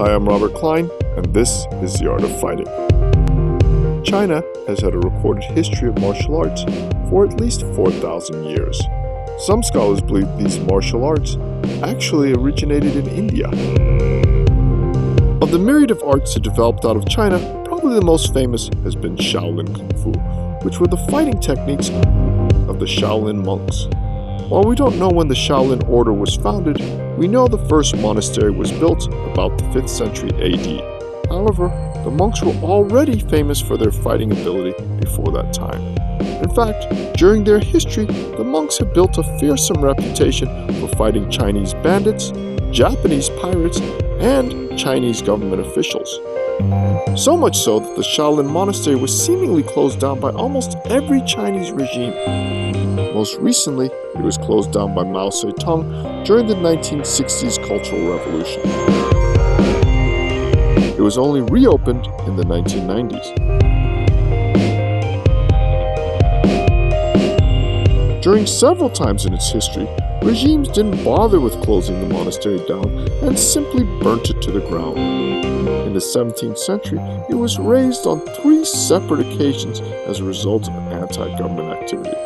Hi, I'm Robert Clyne, and this is The Art of Fighting. China has had a recorded history of martial arts for at least 4,000 years. Some scholars believe these martial arts actually originated in India. Of the myriad of arts that developed out of China, probably the most famous has been Shaolin Kung Fu, which were the fighting techniques of the Shaolin monks. While we don't know when the Shaolin order was founded, we know the first monastery was built about the 5th century AD. However, the monks were already famous for their fighting ability before that time. In fact, during their history, the monks have built a fearsome reputation for fighting Chinese bandits, Japanese pirates, and Chinese government officials. So much so that the Shaolin monastery was seemingly closed down by almost every Chinese regime. Most recently, it was closed down by Mao Zedong during the 1960s Cultural Revolution. It was only reopened in the 1990s. During several times in its history, regimes didn't bother with closing the monastery down and simply burnt it to the ground. In the 17th century, it was razed on 3 separate occasions as a result of anti-government activity.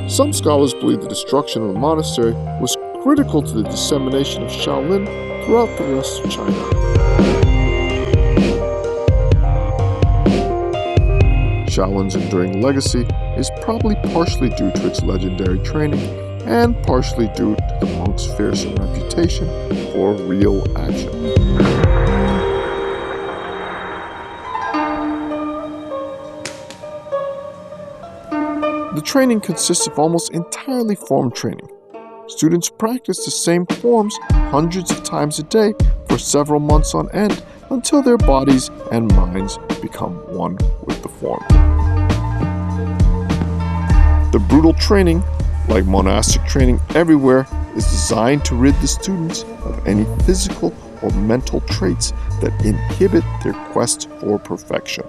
Some scholars believe the destruction of the monastery was critical to the dissemination of Shaolin throughout the rest of China. Shaolin's enduring legacy is probably partially due to its legendary training and partially due to the monks' fearsome reputation for real action. The training consists of almost entirely form training. Students practice the same forms hundreds of times a day for several months on end until their bodies and minds become one with the form. The brutal training, like monastic training everywhere, is designed to rid the students of any physical or mental traits that inhibit their quest for perfection.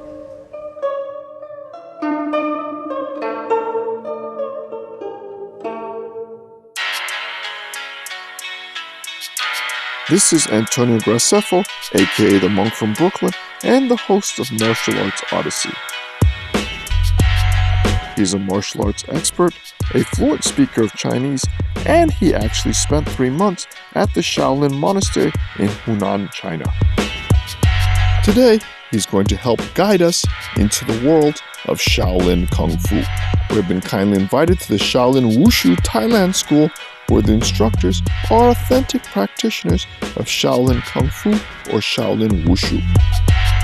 This is Antonio Graceffo, aka the monk from Brooklyn, and the host of Martial Arts Odyssey. He's a martial arts expert, a fluent speaker of Chinese, and he actually spent 3 months at the Shaolin Monastery in Henan, China. Today, he's going to help guide us into the world of Shaolin Kung Fu. We have been kindly invited to the Shaolin Wushu Thailand School, where the instructors are authentic practitioners of Shaolin Kung Fu or Shaolin Wushu.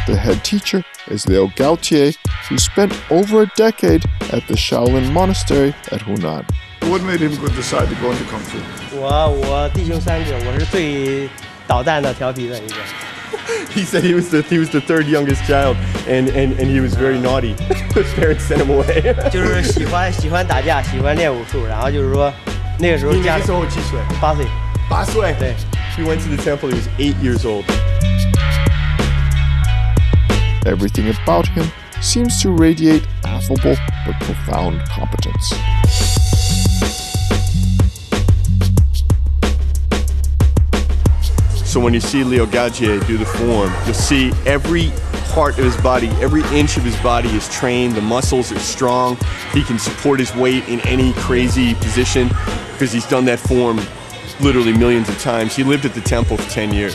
The head teacher is Liu Gao Jie, who spent over a decade at the Shaolin Monastery at Henan. What made him decide to go into Kung Fu? 我弟兄3个，我是最捣蛋的、调皮的一个。 He said he was the third youngest child, and he was very naughty. His parents sent him away. 就是喜欢打架，喜欢练武术，然后就是说那个时候家里那个时候几岁？8岁。8岁。对。He went to the temple. He was 8 years old. Everything about him seems to radiate affable but profound competence. So when you see Liu Gao Jie do the form, you'll see every part of his body, every inch of his body is trained, the muscles are strong, he can support his weight in any crazy position because he's done that form literally millions of times. He lived at the temple for 10 years.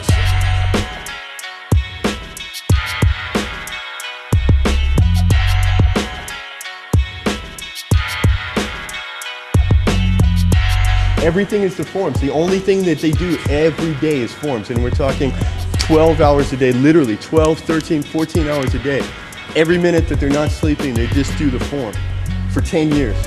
Everything is the forms. The only thing that they do every day is forms. And we're talking 12 hours a day, literally 12, 13, 14 hours a day. Every minute that they're not sleeping, they just do the form for 10 years.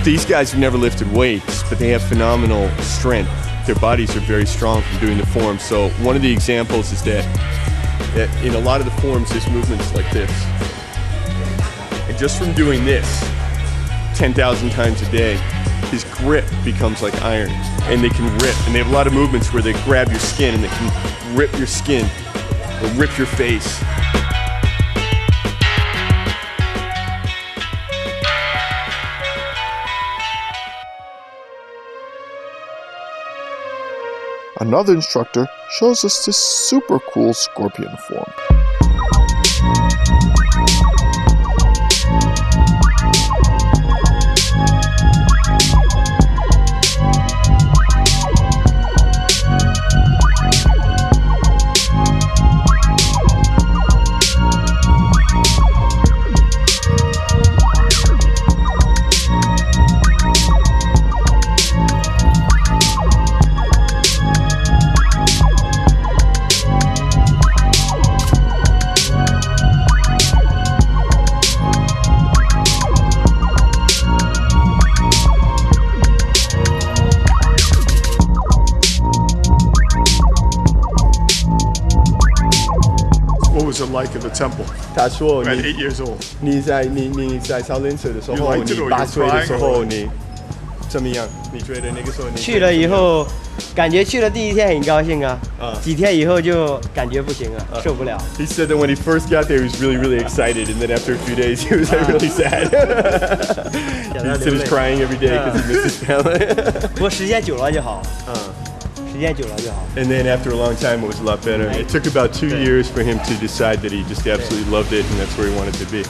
These guys have never lifted weights, but they have phenomenal strength. Their bodies are very strong from doing the form. So one of the examples is that in a lot of the forms, there's movements like this. And just from doing this 10,000 times a day, his grip becomes like iron. And they can rip. And they have a lot of movements where they grab your skin and they can rip your skin or rip your face. Another instructor shows us this super cool scorpion form. What was it like at the temple 他说 at 你 8 years old? 你在 Shaolin 的时 You 候， liked it 你 or 8 you 岁的 crying 时 or 候 what? 你怎么样？你觉得那个时候你去了以后，感觉去了第一天很高兴啊，几天以后就感觉不行啊，受不了。 He said that when he first got there, he was really, really excited, and then after a few days, he was really sad. He said he's crying every day because he missed his family. 不过时间久了就好，时间久了就好。 And then after a long time, it was a lot better. It took about 2 years for him to decide that he just absolutely loved it, and that's where he wanted to be.